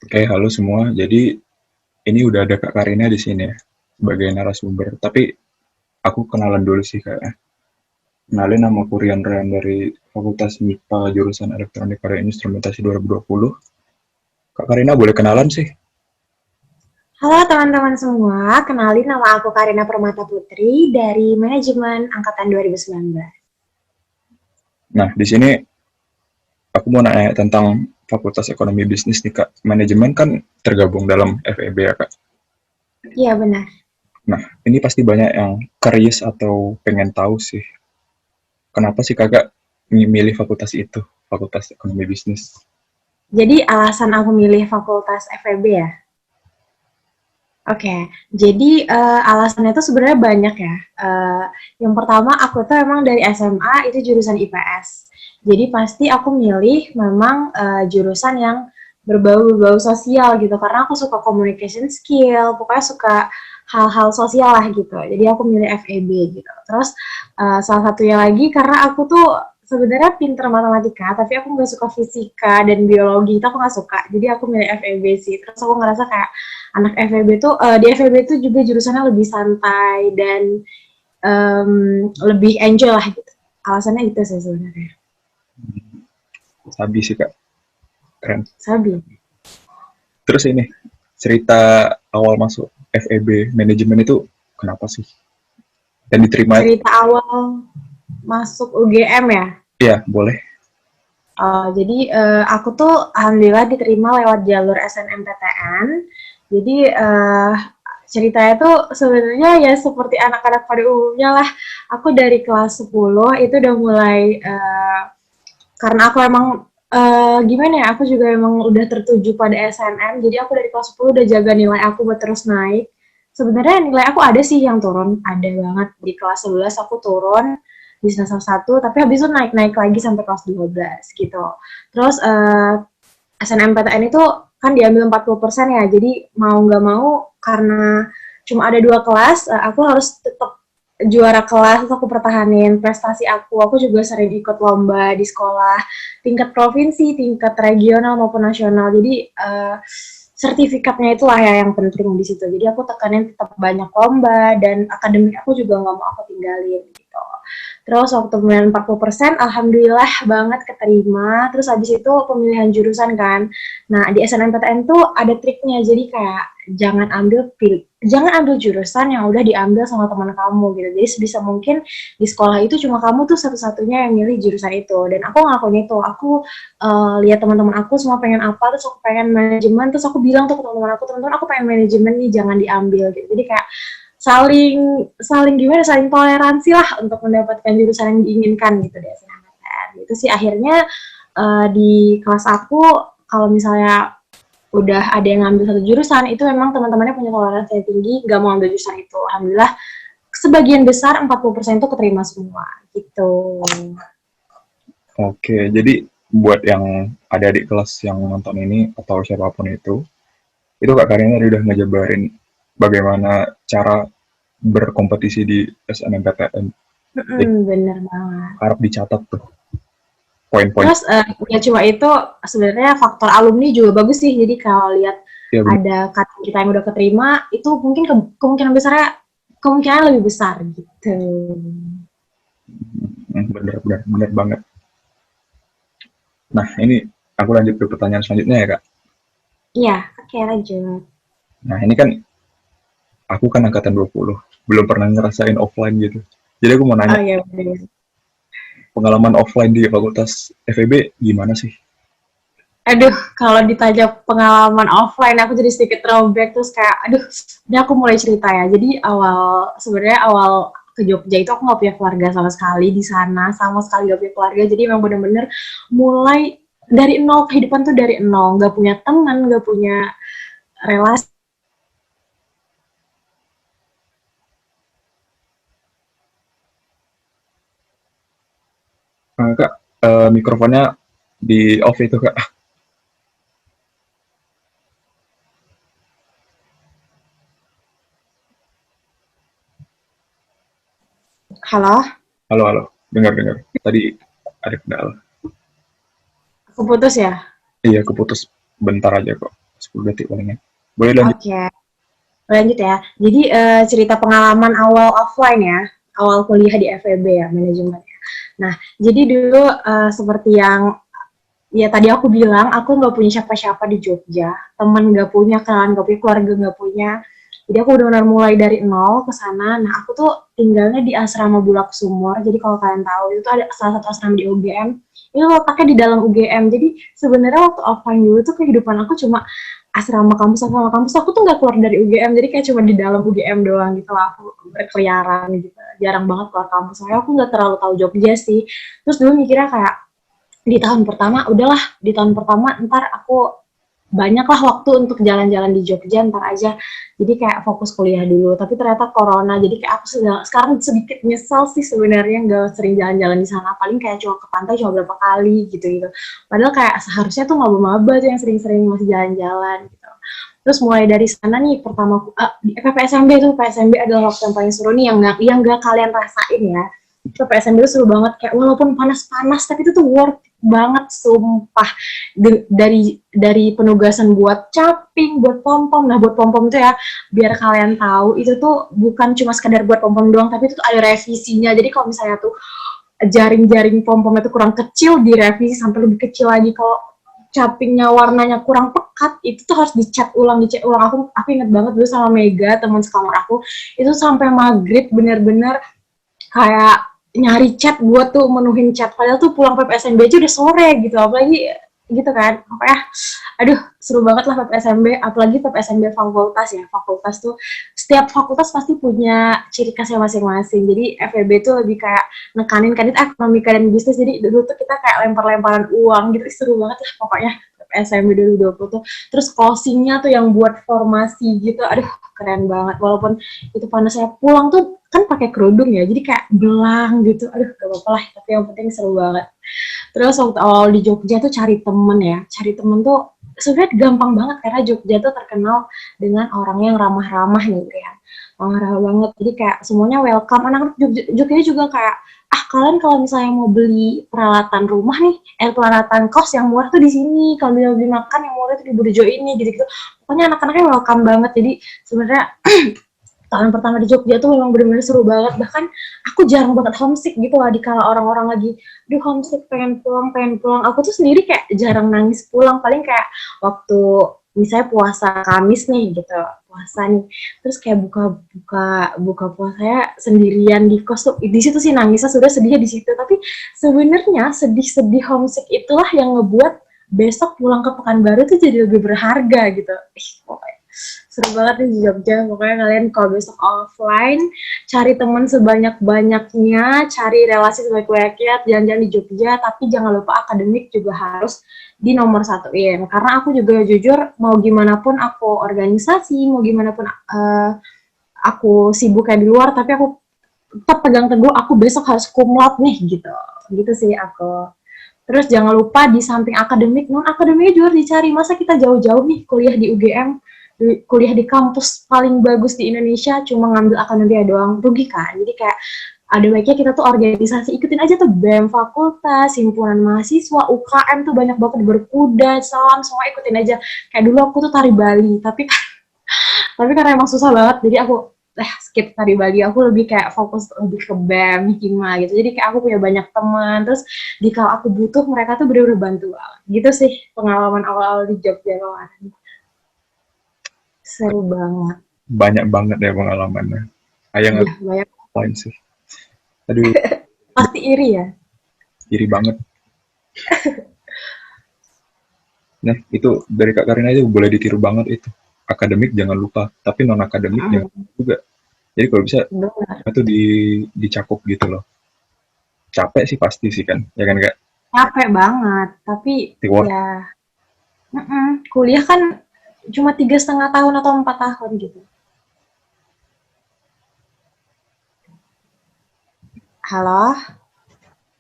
Oke, halo semua. Jadi ini udah ada Kak Karina di sini ya sebagai narasumber. Tapi aku kenalan dulu sih Kak. Kenalin, nama aku Rian Rian dari Fakultas MIPA jurusan Elektronik dan Instrumentasi 2020. Kak Karina boleh kenalan sih? Halo teman-teman semua, kenalin nama aku Karina Permata Putri dari Manajemen Angkatan 2019. Nah, di sini aku mau nanya tentang Fakultas Ekonomi Bisnis nih Kak. Manajemen kan tergabung dalam FEB ya Kak. Iya benar. Nah, ini pasti banyak yang curious atau pengen tahu sih. Kenapa sih Kakak milih fakultas itu, Fakultas Ekonomi Bisnis? Jadi alasan aku milih Fakultas FEB ya. Oke, jadi alasannya itu sebenarnya banyak ya. Yang pertama aku tuh emang dari SMA itu jurusan IPS. Jadi pasti aku milih memang jurusan yang berbau-bau sosial gitu karena aku suka communication skill, pokoknya suka hal-hal sosial lah gitu. Jadi aku milih FEB gitu. Terus salah satunya lagi karena aku tuh sebenarnya pinter matematika, tapi aku nggak suka fisika dan biologi itu aku nggak suka. Jadi aku milih FEB sih. Terus aku ngerasa kayak anak FEB tuh di FEB tuh juga jurusannya lebih santai dan lebih enjoy lah gitu. Alasannya itu sih sebenarnya. Sabi sih Kak, keren. Sabi. Terus ini, cerita awal masuk FEB manajemen itu kenapa sih? Dan diterima, Cerita awal masuk UGM ya. ya boleh. Jadi aku tuh alhamdulillah diterima lewat jalur SNMPTN. Jadi ceritanya tuh sebenarnya ya seperti anak-anak pada umumnya lah. Aku dari kelas 10 itu udah mulai karena aku emang gimana ya, aku juga emang udah tertuju pada SNM, jadi aku dari kelas 10 udah jaga nilai aku buat terus naik. Sebenarnya nilai aku ada sih yang turun, ada banget. Di kelas 11 aku turun di semester 1, tapi habis itu naik-naik lagi sampai kelas 12 gitu. Terus SNMPTN itu kan diambil 40% ya, jadi mau nggak mau karena cuma ada 2 kelas, aku harus tetap juara kelas, terus aku pertahanin prestasi aku juga sering ikut lomba di sekolah, tingkat provinsi, tingkat regional maupun nasional, jadi sertifikatnya itulah ya yang penting di situ, jadi aku tekanin tetap banyak lomba, dan akademik aku juga nggak mau aku tinggalin gitu. Terus waktu pemilihan 40%, alhamdulillah banget keterima. Terus habis itu pemilihan jurusan kan. Nah, di SNMPTN tuh ada triknya. Jadi kayak jangan ambil jurusan yang udah diambil sama teman kamu gitu. Jadi sebisa mungkin di sekolah itu cuma kamu tuh satu-satunya yang milih jurusan itu. Dan aku ngelakuin itu. Aku lihat teman-teman aku semua pengen apa, terus aku pengen manajemen, terus aku bilang tuh ke teman-teman aku pengen manajemen nih, jangan diambil gitu. Jadi kayak saling saling gimana, saling toleransi lah untuk mendapatkan jurusan yang diinginkan gitu di SNMPTN. Itu sih akhirnya di kelas aku kalau misalnya udah ada yang ngambil satu jurusan itu memang teman-temannya punya toleransi yang tinggi, nggak mau ambil jurusan itu. Alhamdulillah sebagian besar 40% itu keterima semua gitu. Oke, jadi buat yang ada di kelas yang nonton ini atau siapapun itu Kak Karina udah ngejabarin bagaimana cara berkompetisi di SNMPTN. Jadi Bener banget. harap dicatat tuh poin-poin. Terus ya cuma itu, sebenarnya faktor alumni juga bagus sih. Jadi kalau lihat Ya benar, ada kating kita yang udah keterima, itu mungkin kemungkinan besarnya kemungkinan lebih besar gitu. benar, benar, benar banget. Nah, ini aku lanjut ke pertanyaan selanjutnya ya Kak. Iya, oke lanjut. Nah, ini kan aku kan angkatan 20, belum pernah ngerasain offline gitu. Jadi aku mau Oh nanya, iya benar. pengalaman offline di Fakultas FEB gimana sih? Aduh, kalau ditanya pengalaman offline, aku jadi sedikit throwback terus kayak, aduh, ini aku mulai cerita ya. Jadi sebenarnya awal ke Jogja itu aku nggak punya keluarga sama sekali di sana, sama sekali nggak punya keluarga. Jadi emang bener-bener mulai dari nol, kehidupan tuh dari nol, nggak punya teman, nggak punya relasi. Kak, mikrofonnya di off itu Kak. Halo, Halo, halo, dengar, dengar. Tadi ada kendala. aku putus ya. Iya, keputus bentar aja kok. 10 detik palingnya. Boleh lanjut. Oke, lanjut ya. Jadi cerita pengalaman awal offline ya, awal kuliah di FEB ya, manajemen. Nah, jadi dulu seperti yang ya tadi aku bilang, aku nggak punya siapa-siapa di Jogja, temen nggak punya, kenalan nggak punya, keluarga nggak punya. Jadi aku benar-benar mulai dari nol ke sana. Nah, aku tuh tinggalnya di asrama Bulak Sumur. Jadi kalau kalian tahu, itu ada salah satu asrama di UGM. Itu letaknya di dalam UGM. Jadi sebenarnya waktu offline dulu tuh kehidupan aku cuma asrama kampus. Aku tuh nggak keluar dari UGM. Jadi kayak cuma di dalam UGM doang gitu lah. Aku berkeliaran gitu. Jarang banget keluar kampus. Soalnya aku nggak terlalu tahu Jogja sih. Terus dulu mikirnya kayak di tahun pertama udahlah, di tahun pertama ntar aku banyaklah waktu untuk jalan-jalan di Jogja ntar aja, jadi kayak fokus kuliah dulu. Tapi ternyata corona, jadi kayak aku sekarang sedikit nyesal sih sebenarnya nggak sering jalan-jalan di sana, paling kayak cuma ke pantai cuma berapa kali gitu gitu, padahal kayak seharusnya tuh maba-maba tuh yang sering-sering masih jalan-jalan gitu. Terus mulai dari sana nih pertama di PPSMB tuh, PSMB adalah waktu yang paling seru nih, yang nggak kalian rasain ya. Itu PSMB itu seru banget, kayak walaupun panas-panas tapi itu tuh worth banget sumpah. Dari penugasan buat caping, buat pom-pom. Nah, buat pom-pom itu ya, biar kalian tahu, itu tuh bukan cuma sekedar buat pom-pom doang, tapi itu tuh ada revisinya. Jadi kalau misalnya tuh jaring-jaring pom-pom itu kurang kecil, direvisi sampai lebih kecil lagi. Kalau capingnya warnanya kurang pekat, itu tuh harus dicat ulang. Aku inget banget dulu sama Mega, teman sekamar aku, itu sampai maghrib bener-bener kayak nyari chat buat tuh menuhin chat, padahal tuh pulang PPSMB aja udah sore gitu, apalagi gitu kan. Apa ya, aduh seru banget lah PPSMB, apalagi PPSMB fakultas ya. Fakultas tuh setiap fakultas pasti punya ciri khasnya masing-masing. Jadi FEB tuh lebih kayak nekanin kan itu ekonomika dan bisnis, jadi dulu tuh kita kayak lempar-lemparan uang gitu, seru banget lah pokoknya PPSMB 2020 tuh. Terus closingnya tuh yang buat formasi gitu, aduh keren banget. Walaupun itu panas, saya pulang tuh kan pakai kerudung ya, jadi kayak belang gitu, aduh gak apa-apa lah, tapi yang penting seru banget. Terus waktu awal di Jogja tuh cari temen ya, cari temen tuh sebenarnya gampang banget karena Jogja tuh terkenal dengan orang yang ramah-ramah nih ya, ramah-ramah banget, jadi kayak semuanya welcome. Anak-anak Jogja juga kayak, ah kalian kalau misalnya mau beli peralatan rumah nih, peralatan kos yang murah tuh di sini, kalau mau beli makan yang murah tuh di Burjo ini gitu-gitu. Pokoknya anak-anaknya welcome banget. Jadi sebenarnya tahun pertama di Jogja tuh memang benar-benar seru banget. Bahkan aku jarang banget homesick gitu lah, di kala orang-orang lagi duh homesick pengen pulang, aku tuh sendiri kayak jarang nangis pulang. Paling kayak waktu misalnya puasa Kamis nih gitu, puasa nih, terus kayak buka puasanya sendirian di kos tuh, di situ sih nangisnya, sudah sedihnya di situ. Tapi sebenarnya sedih-sedih homesick itulah yang ngebuat besok pulang ke Pekanbaru tuh jadi lebih berharga gitu. Seru banget nih di Jogja. Pokoknya kalian kalau besok offline, cari teman sebanyak-banyaknya, cari relasi sebaik-banyaknya, jalan-jalan di Jogja, tapi jangan lupa akademik juga harus di nomor satuin. Karena aku juga jujur, mau gimana pun aku organisasi, mau gimana pun aku sibuk kayak di luar, tapi aku tetap pegang teguh, aku besok harus kumlot nih gitu. Gitu sih aku. Terus jangan lupa di samping akademik, non akademiknya juga dicari. Masa kita jauh-jauh nih kuliah di UGM, kuliah di kampus paling bagus di Indonesia, cuma ngambil akademia doang, rugi kan? Jadi kayak ada baiknya kita tuh organisasi, ikutin aja tuh BEM fakultas, himpunan mahasiswa, UKM tuh banyak banget, berkuda, salam, semua ikutin aja. Kayak dulu aku tuh tari Bali, tapi karena emang susah banget, jadi aku skip tadi Bali. Aku lebih kayak fokus lebih ke BEM, Hima gitu. Jadi kayak aku punya banyak teman. Terus di kalau aku butuh, mereka tuh bener-bener bantu. Gitu sih pengalaman awal-awal di Jogja kemarin. Seru banget. Banyak banget ya pengalamannya. Ayang Iya, banyak. poin sih. Aduh, Pasti iri ya? iri banget. Nah, itu dari Kak Karina aja boleh ditiru banget itu. Akademik jangan lupa, tapi non akademik jangan lupa juga. Jadi kalau bisa Benar. itu dicakup gitu loh. Capek sih pasti sih kan, ya kan Kak? Capek banget, tapi Reward. ya kuliah kan cuma 3,5 tahun atau 4 tahun gitu. Halo,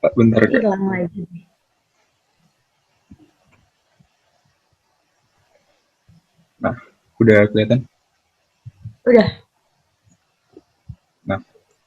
Bentar Kak. hilang lagi. Nah, udah kelihatan? Udah. Nah,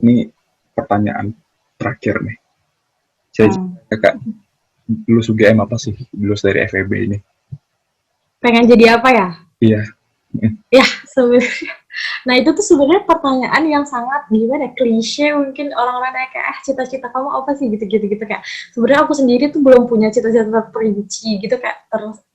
ini pertanyaan terakhir nih. Saya Kakak lulus UGM apa sih? Lulus dari FEB ini. Pengen jadi apa ya? Iya. Ya, sebenarnya. Nah, itu tuh sebenarnya pertanyaan yang sangat gimana, klise mungkin orang-orang nanya kayak, cita-cita kamu apa sih gitu-gitu gitu kayak. Sebenarnya aku sendiri tuh belum punya cita-cita terperinci gitu kayak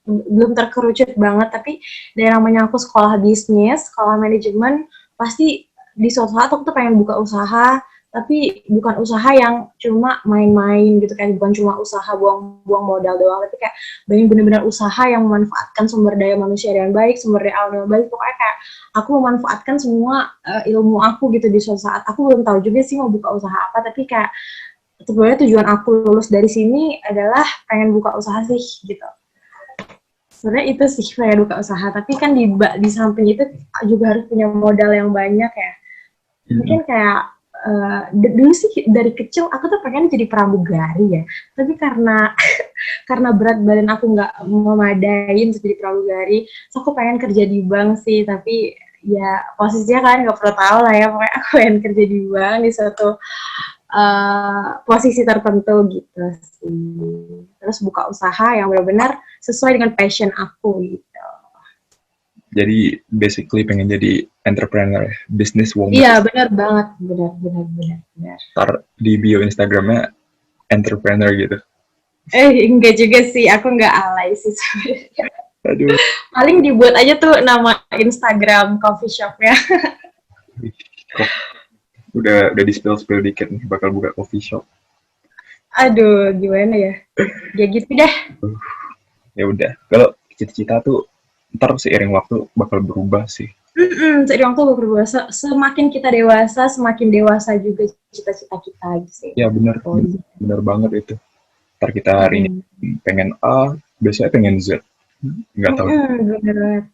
belum terkerucut banget, tapi dari namanya aku sekolah bisnis, sekolah manajemen, pasti di suatu saat aku tuh pengen buka usaha, tapi bukan usaha yang cuma main-main gitu kan, bukan cuma usaha buang-buang modal doang, tapi kayak benar-benar usaha yang memanfaatkan sumber daya manusia dengan baik, sumber daya alam dengan baik, pokoknya kayak aku memanfaatkan semua ilmu aku gitu di suatu saat. Aku belum tahu juga sih mau buka usaha apa, tapi kayak sebenarnya tujuan aku lulus dari sini adalah pengen buka usaha sih gitu. Sebenarnya itu sih pengen buka usaha, tapi kan di samping itu juga harus punya modal yang banyak ya. Mungkin kayak dulu sih dari kecil aku tuh pengen jadi pramugari ya, tapi karena berat badan aku nggak memadain untuk jadi pramugari, so aku pengen kerja di bank sih, tapi ya posisinya kan nggak perlu tahu lah ya, pokoknya aku pengen kerja di bank di suatu posisi tertentu gitu sih. Terus buka usaha yang benar-benar sesuai dengan passion aku gitu. Jadi basically pengen jadi entrepreneur, business woman. Iya benar banget, benar. Ntar di bio Instagramnya entrepreneur gitu. Enggak juga sih, aku nggak alay sih sebenarnya. Aduh. Paling dibuat aja tuh nama Instagram coffee shopnya. Kok udah di spill dikit nih bakal buka coffee shop. Aduh, gimana ya? Ya gitu deh. Ya udah. Kalau cita-cita tuh ntar seiring waktu bakal berubah sih. Seiring waktu berubah. Semakin kita dewasa, semakin dewasa juga cita-cita kita gitu sih. Ya benar, benar banget itu. Ntar kita hari ini pengen A, besoknya pengen Z. Nggak tahu. Bener banget.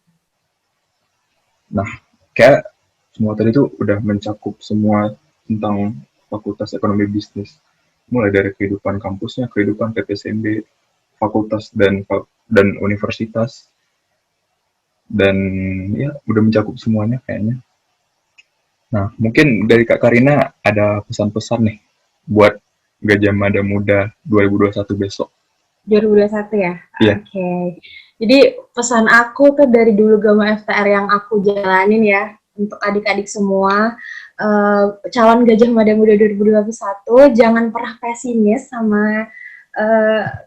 Nah, kayak semua tadi tuh udah mencakup semua tentang Fakultas Ekonomi Bisnis. Mulai dari kehidupan kampusnya, kehidupan PPSMB, fakultas dan universitas. Dan ya udah mencakup semuanya kayaknya. Nah, mungkin dari Kak Karina ada pesan-pesan nih buat Gajah Mada Muda 2021 besok. 2021 ya? Iya. Oke. Jadi pesan aku tuh dari dulu Gama FTR yang aku jalanin ya, untuk adik-adik semua, calon Gajah Mada Muda 2021, jangan pernah pesimis sama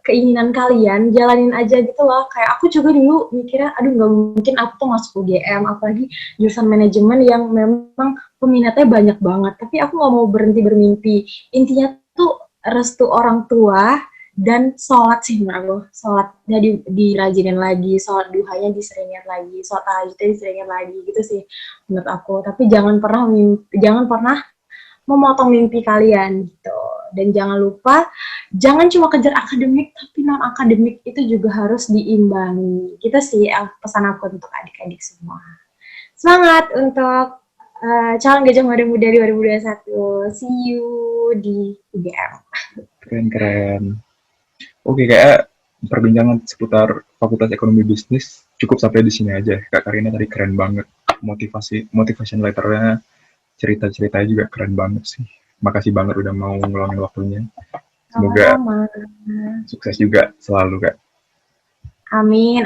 keinginan kalian, jalanin aja gitu loh. Kayak aku juga dulu mikirnya, aduh nggak mungkin aku tuh masuk UGM, apalagi jurusan manajemen yang memang peminatnya banyak banget. Tapi aku nggak mau berhenti bermimpi. Intinya tuh restu orang tua dan sholat sih menurut aku. Sholatnya dirajinin lagi, sholat duhanya diseringin lagi, sholat tahajudnya diseringin lagi gitu sih menurut aku. Tapi jangan pernah memotong mimpi kalian gitu. Dan jangan lupa, jangan cuma kejar akademik, tapi non akademik itu juga harus diimbangi. Gitu sih pesan aku untuk adik-adik semua. Semangat untuk calon Gajah Mada Muda 2021. See you di UGM. Keren. Oke, kayak perbincangan seputar Fakultas Ekonomi Bisnis cukup sampai di sini aja. Kak Karina tadi keren banget. Motivation letternya, cerita-ceritanya juga keren banget sih. Makasih banget udah mau ngeluangin waktunya. Semoga sukses juga selalu, Kak. Amin.